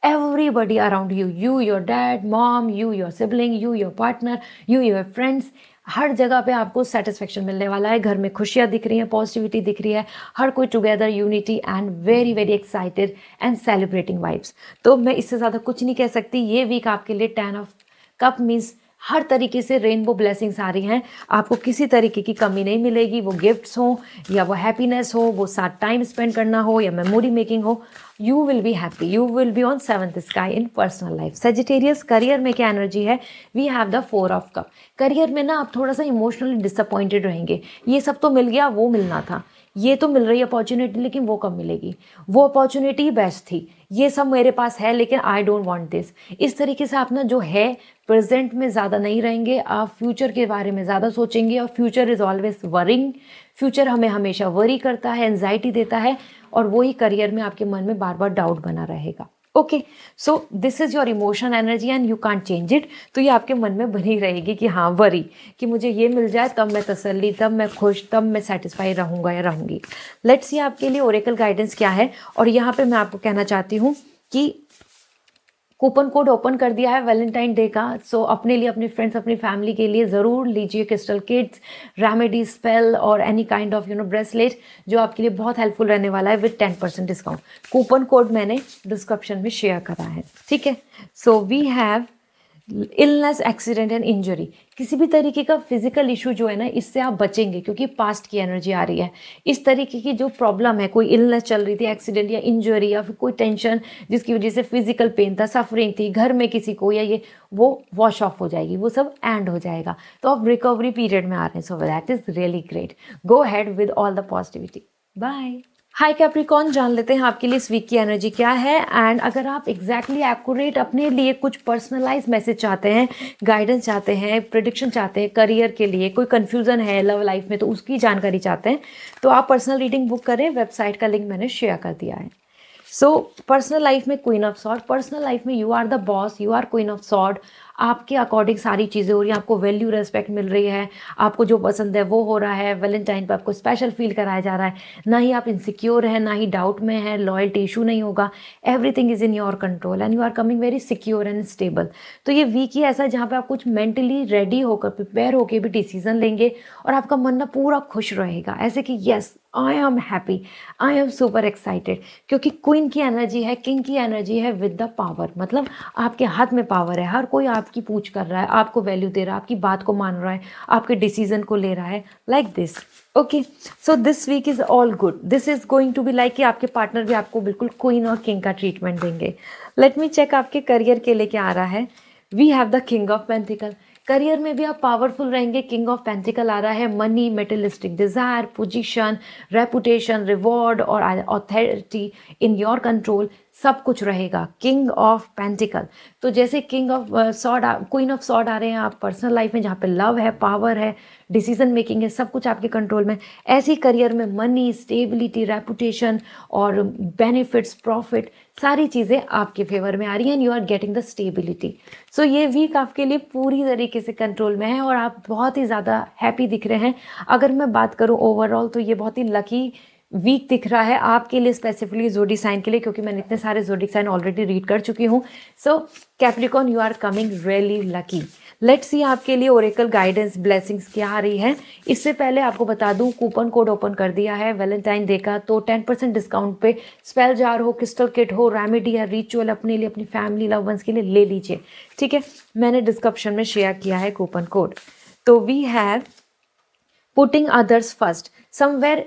Speaker 1: everybody around you, you, your dad, mom, you, your sibling, you, your partner, you, your friends, हर जगह पे आपको satisfaction मिलने वाला है। घर में खुशियाँ दिख रही हैं, पॉजिटिविटी दिख रही है, हर कोई together, unity and very very excited and celebrating vibes. तो मैं इससे ज़्यादा कुछ नहीं कह सकती। ये वीक आपके लिए 10 ऑफ कप मीन्स हर तरीके से रेनबो ब्लेसिंग्स आ रही हैं, आपको किसी तरीके की कमी नहीं मिलेगी। वो गिफ्ट्स हो या वो हैप्पीनेस हो, वो साथ टाइम स्पेंड करना हो या मेमोरी मेकिंग हो, you will be happy, you will be on 7th sky in personal life. Sagittarius, career में क्या एनर्जी है, we have the 4 of cup. Career में ना आप थोड़ा सा इमोशनली डिसअपॉइंटेड रहेंगे, ये सब तो मिल गया, वो मिलना था, ये तो मिल रही है अपॉर्चुनिटी, लेकिन वो कब मिलेगी, वो अपॉर्चुनिटी बेस्ट थी, ये सब मेरे पास है लेकिन आई डोंट वांट दिस। इस तरीके से आप ना जो है प्रेजेंट में ज़्यादा नहीं रहेंगे, आप फ्यूचर के बारे में ज़्यादा सोचेंगे और future is always worrying. Future हमें हमेशा वरी करता है, एंजाइटी देता है और वही करियर में आपके मन में बार बार डाउट बना रहेगा। Okay, so this is your emotion energy and you can't change it. तो ये आपके मन में बनी रहेगी कि हाँ, वरी कि मुझे ये मिल जाए तब मैं तसल्ली, तब मैं खुश, तब मैं सेटिस्फाई रहूँगा या रहूँगी। लेट्स सी आपके लिए ओरेकल गाइडेंस क्या है। और यहाँ पे मैं आपको कहना चाहती हूँ कि कूपन कोड ओपन कर दिया है वैलेंटाइन डे का। सो अपने लिए, अपने फ्रेंड्स, अपनी फैमिली के लिए ज़रूर लीजिए क्रिस्टल किट्स, रेमेडी, स्पेल और एनी काइंड ऑफ ब्रेसलेट जो आपके लिए बहुत हेल्पफुल रहने वाला है विद 10% डिस्काउंट। कूपन कोड मैंने डिस्क्रिप्शन में शेयर करा है, ठीक है। So we have illness, accident and injury. किसी भी तरीके का फिजिकल इशू जो है ना, इससे आप बचेंगे क्योंकि पास्ट की एनर्जी आ रही है। इस तरीके की जो प्रॉब्लम है, कोई इलनेस चल रही थी, एक्सीडेंट या इंजरी या फिर कोई टेंशन जिसकी वजह से फिजिकल पेन था, सफरिंग थी घर में किसी को, या ये वो वॉश ऑफ हो जाएगी, वो सब एंड हो जाएगा। तो आप रिकवरी पीरियड में आ रहे हैं। So that is really great. Go ahead with all the positivity. Bye. Hi Capricorn, जान लेते हैं आपके लिए इस वीक की एनर्जी क्या है। एंड अगर आप एग्जैक्टली एक्यूरेट अपने लिए कुछ पर्सनलाइज मैसेज चाहते हैं, गाइडेंस चाहते हैं, प्रिडिक्शन चाहते हैं करियर के लिए, कोई कन्फ्यूजन है लव लाइफ में तो उसकी जानकारी चाहते हैं, तो आप पर्सनल रीडिंग बुक करें। वेबसाइट का लिंक मैंने शेयर कर दिया है। सो पर्सनल लाइफ में queen of sword, personal life में you are the boss, you are queen of sword. आपके अकॉर्डिंग सारी चीज़ें हो रही हैं, आपको वैल्यू रेस्पेक्ट मिल रही है, आपको जो पसंद है वो हो रहा है। वैलेंटाइन पर आपको स्पेशल फील कराया जा रहा है। ना ही आप इनसिक्योर हैं, ना ही डाउट में हैं, लॉयल्टी इशू नहीं होगा। Everything is in your control and you are coming very secure and stable. तो ये वीक ही ऐसा है जहाँ पे आप कुछ मेंटली रेडी होकर, प्रिपेयर होकर भी डिसीजन लेंगे और आपका मन ना पूरा खुश रहेगा, ऐसे कि yes I am happy, I am super excited. क्योंकि क्वीन की एनर्जी है, किंग की एनर्जी है विद द पावर। मतलब आपके हाथ में पावर है, हर कोई आपकी पूछ कर रहा है, आपको वैल्यू दे रहा है, आपकी बात को मान रहा है, आपके डिसीजन को ले रहा है, like this. Okay, so this week is all good. This is going to be like कि आपके पार्टनर भी आपको बिल्कुल क्वीन और किंग का ट्रीटमेंट देंगे। लेट मी चेक आपके करियर के लिए क्या आ रहा है। We have the king of pentacle. Career में भी आप पावरफुल रहेंगे। किंग ऑफ पेंटिकल आ रहा है। Money, materialistic desire, position, reputation, reward और अथॉरिटी इन योर कंट्रोल, सब कुछ रहेगा। King of pentacle. तो जैसे king of sword, queen of sword आ रहे हैं आप पर्सनल लाइफ में, जहाँ पे लव है, पावर है, डिसीजन मेकिंग है, सब कुछ आपके कंट्रोल में। ऐसी करियर में मनी, स्टेबिलिटी, रेपुटेशन और बेनिफिट्स, प्रॉफिट, सारी चीज़ें आपके फेवर में आ रही हैं and you are getting the stability. So ये वीक आपके लिए पूरी तरीके से कंट्रोल में है और आप बहुत ही ज़्यादा हैप्पी दिख रहे हैं। अगर मैं बात करूँ ओवरऑल तो ये बहुत ही लकी वीक दिख रहा है आपके लिए, स्पेसिफिकली जोडी साइन के लिए, क्योंकि मैंने इतने सारे जोडी साइन ऑलरेडी रीड कर चुकी हूँ। So Capricorn, you are coming really lucky. Let's see आपके लिए ओरेकल गाइडेंस, ब्लेसिंग्स क्या आ रही है। इससे पहले आपको बता दूं, कूपन कोड ओपन कर दिया है वैलेंटाइन डे का, तो 10% डिस्काउंट पे स्पेल जार हो, क्रिस्टल किट हो, रेमेडी या रिचुअल अपने लिए, अपनी फैमिली, लव वंस के लिए ले लीजिए, ठीक है। मैंने डिस्क्रिप्शन में शेयर किया है कूपन कोड। तो we have putting others first. Somewhere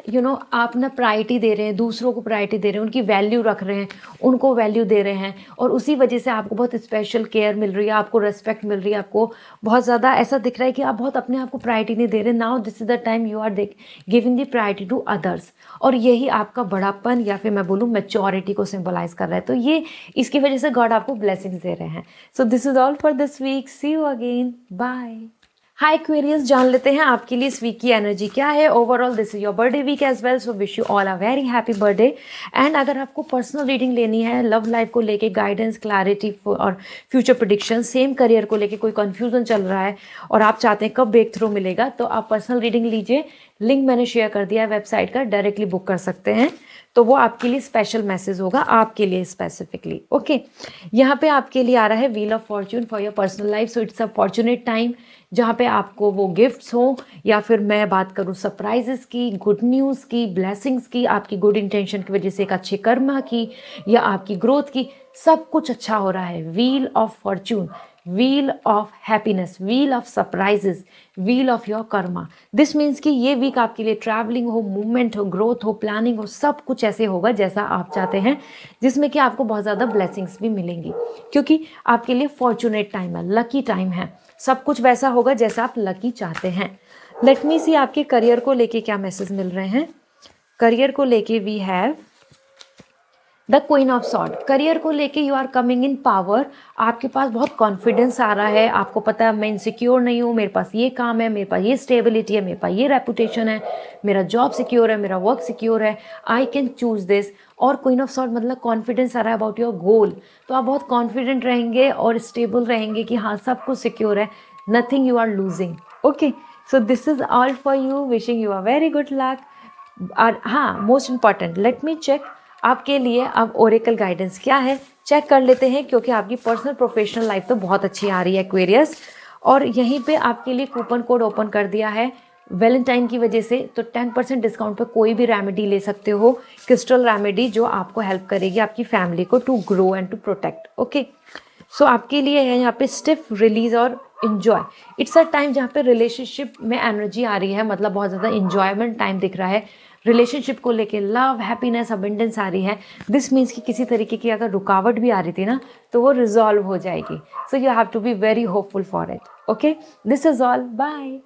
Speaker 1: आप ना प्रायोरिटी दे रहे हैं, दूसरों को प्रायोरिटी दे रहे हैं, उनकी वैल्यू रख रहे हैं, उनको वैल्यू दे रहे हैं और उसी वजह से आपको बहुत स्पेशल केयर मिल रही है, आपको रेस्पेक्ट मिल रही है, आपको बहुत ज़्यादा ऐसा दिख रहा है कि आप बहुत अपने आप को प्रायोरिटी नहीं दे रहे। Now this is the time you are giving the priority to others. और यही आपका बड़ापन या फिर मैं बोलूँ मैच्योरिटी को सिंबलाइज कर रहा है। तो ये इसकी वजह से गॉड आपको ब्लेसिंग्स दे रहे हैं। So this is all for this week. See you again, bye. Hi Aquarius, जान लेते हैं आपके लिए इस वीक की एनर्जी क्या है। Overall this is your birthday week as well, so wish you all a very happy birthday. And अगर आपको पर्सनल रीडिंग लेनी है, लव लाइफ को लेके गाइडेंस, क्लैरिटी और फ्यूचर प्रेडिक्शन, सेम करियर को लेके कोई कंफ्यूजन चल रहा है और आप चाहते हैं कब ब्रेक थ्रू मिलेगा, तो आप पर्सनल रीडिंग लीजिए। लिंक मैंने शेयर कर दिया है वेबसाइट का, डायरेक्टली बुक कर सकते हैं। तो वो आपके लिए स्पेशल मैसेज होगा, आपके लिए स्पेसिफिकली। ओके, यहाँ पे आपके लिए आ रहा है wheel of Fortune for your personal life. So it's a fortunate time जहाँ पे आपको वो गिफ्ट्स हों, या फिर मैं बात करूँ सरप्राइजेस की, गुड न्यूज़ की, ब्लेसिंग्स की, आपकी गुड इंटेंशन की वजह से एक अच्छे कर्मा की या आपकी ग्रोथ की, सब कुछ अच्छा हो रहा है। Wheel of Fortune, wheel of happiness, wheel of surprises, wheel of your Karma. This means कि ये वीक आपके लिए ट्रैवलिंग हो, मूवमेंट हो, ग्रोथ हो, प्लानिंग हो, सब कुछ ऐसे होगा जैसा आप चाहते हैं, जिसमें कि आपको बहुत ज़्यादा ब्लेसिंग्स भी मिलेंगी, क्योंकि आपके लिए फॉर्चुनेट टाइम है, लकी टाइम है। सब कुछ वैसा होगा जैसा आप लकी चाहते हैं। लेट मी सी आपके करियर को लेके क्या मैसेज मिल रहे हैं। करियर को लेके we have the queen of sword, career को लेके you are coming in power. आपके पास बहुत कॉन्फिडेंस आ रहा है, आपको पता है मैं इनसिक्योर नहीं हूँ, मेरे पास ये काम है, मेरे पास ये स्टेबिलिटी है, मेरे पास ये रेपुटेशन है, मेरा जॉब सिक्योर है, मेरा वर्क सिक्योर है, आई कैन चूज दिस। और क्वीन ऑफ सॉर्ड मतलब कॉन्फिडेंस आ रहा है अबाउट योर गोल, तो आप बहुत कॉन्फिडेंट रहेंगे और स्टेबल रहेंगे कि हाँ सब कुछ सिक्योर है, nothing you are losing. Okay, so this is all for you, wishing you a very good luck. और हाँ, most important, let me check आपके लिए अब ओरेकल गाइडेंस क्या है, चेक कर लेते हैं, क्योंकि आपकी पर्सनल प्रोफेशनल लाइफ तो बहुत अच्छी आ रही है एक्वेरियस। और यहीं पे आपके लिए कूपन कोड ओपन कर दिया है वैलेंटाइन की वजह से, तो 10% डिस्काउंट पे कोई भी रेमेडी ले सकते हो, क्रिस्टल रेमेडी जो आपको हेल्प करेगी आपकी फैमिली को to grow and to protect. Okay, so आपके लिए है यहाँ पे स्टिफ रिलीज और इन्जॉय। इट्स अ टाइम जहाँ पे रिलेशनशिप में एनर्जी आ रही है, मतलब बहुत ज़्यादा इन्जॉयमेंट टाइम दिख रहा है, रिलेशनशिप को लेके लव, हैप्पीनेस, अबंडेंस आ रही है। दिस मीन्स कि किसी तरीके की अगर रुकावट भी आ रही थी ना, तो वो रिजॉल्व हो जाएगी। So you have to be very hopeful for it. Okay, this is all, bye.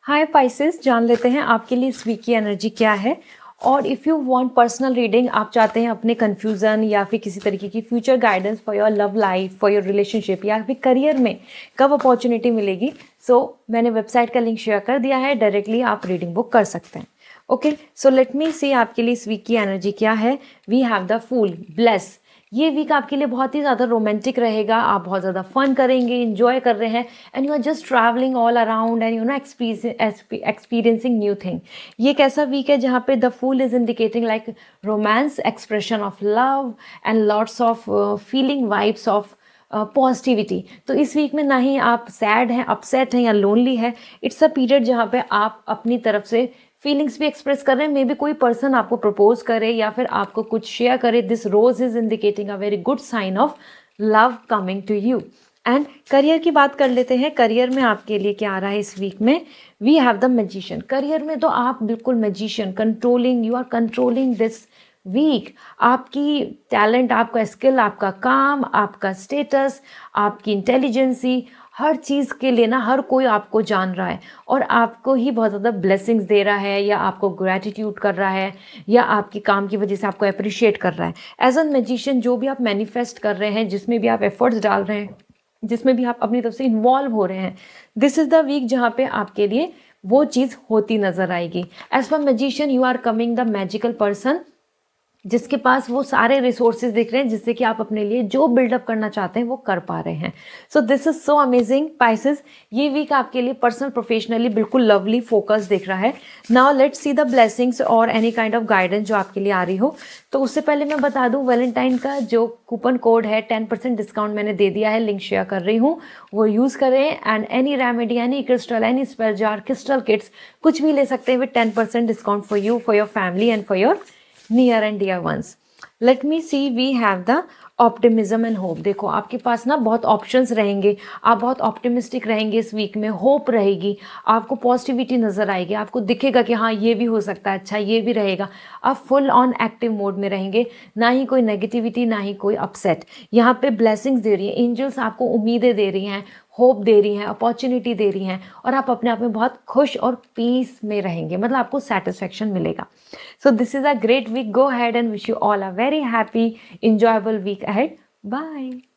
Speaker 1: Hi Pisces, जान लेते हैं आपके लिए इस वीक की एनर्जी क्या है। और if you want personal reading, आप चाहते हैं अपने कन्फ्यूज़न या फिर किसी तरीके की future guidance for your love life, for your relationship, या फिर करियर में कब अपॉर्चुनिटी मिलेगी, सो मैंने वेबसाइट का लिंक शेयर कर दिया है, डायरेक्टली आप रीडिंग बुक कर सकते हैं। Okay, so let me see आपके लिए इस वीक की एनर्जी क्या है। We have the fool, bless. ये वीक आपके लिए बहुत ही ज़्यादा रोमांटिक रहेगा, आप बहुत ज़्यादा फन करेंगे, इंजॉय कर रहे हैं, and you are just travelling all around and you know experiencing new thing. ये एक ऐसा वीक है जहाँ पे the fool is indicating like romance, expression of love and lots of feeling vibes of positivity. तो इस वीक में ना ही आप सैड हैं, अपसेट हैं या लोनली है, इट्स अ पीरियड जहाँ पे आप अपनी तरफ से फीलिंग्स भी एक्सप्रेस कर रहे हैं। मे बी कोई पर्सन आपको प्रपोज करे या फिर आपको कुछ शेयर करे। This rose is indicating a very good sign of love coming to you. And career की बात कर लेते हैं, करियर में आपके लिए क्या आ रहा है इस वीक में। We have the magician, career में तो आप बिल्कुल magician, controlling, you are controlling this week. आपकी टैलेंट, आपका स्किल, आपका काम, आपका स्टेटस, आपकी इंटेलिजेंसी, हर चीज़ के लिए ना हर कोई आपको जान रहा है और आपको ही बहुत ज़्यादा ब्लेसिंग्स दे रहा है, या आपको ग्रैटिट्यूड कर रहा है, या आपके काम की वजह से आपको अप्रिशिएट कर रहा है। एज अ मैजिशियन, जो भी आप मैनिफेस्ट कर रहे हैं, जिसमें भी आप एफर्ट्स डाल रहे हैं, जिसमें भी आप अपनी तरफ से इन्वॉल्व हो रहे हैं, दिस इज़ द वीक जहाँ पे आपके लिए वो चीज़ होती नजर आएगी। As per magician, you are coming the magical person जिसके पास वो सारे रिसोर्सेज दिख रहे हैं, जिससे कि आप अपने लिए जो बिल्डअप करना चाहते हैं वो कर पा रहे हैं। So this is so amazing Pisces. ये वीक आपके लिए पर्सनल प्रोफेशनली बिल्कुल लवली फोकस दिख रहा है। Now let's see the blessings और एनी काइंड ऑफ गाइडेंस जो आपके लिए आ रही हो। तो उससे पहले मैं बता दूं, वैलेंटाइन का जो कूपन कोड है 10% डिस्काउंट मैंने दे दिया है, लिंक शेयर कर रही हूँ, वो यूज़ करें। And any remedy, any crystal, any spell jar, crystal kits, कुछ भी ले सकते हैं with 10% discount for you, for your family and for your near and dear ones. Let me see, we have the optimism and hope. देखो आपके पास ना बहुत options रहेंगे, आप बहुत ऑप्टिमिस्टिक रहेंगे इस वीक में, होप रहेगी, आपको पॉजिटिविटी नज़र आएगी, आपको दिखेगा कि हाँ ये भी हो सकता है, अच्छा ये भी रहेगा। आप फुल ऑन एक्टिव मोड में रहेंगे, ना ही कोई नेगेटिविटी, ना ही कोई अपसेट। यहाँ पे ब्लेसिंग्स दे रही है एंजल्स, आपको उम्मीदें दे रही हैं, होप दे रही हैं, अपॉर्चुनिटी दे रही हैं, और आप अपने आप में बहुत खुश और पीस में रहेंगे, मतलब आपको सेटिस्फेक्शन मिलेगा। So this is a great week, go ahead and wish you all a very happy enjoyable week ahead. Bye.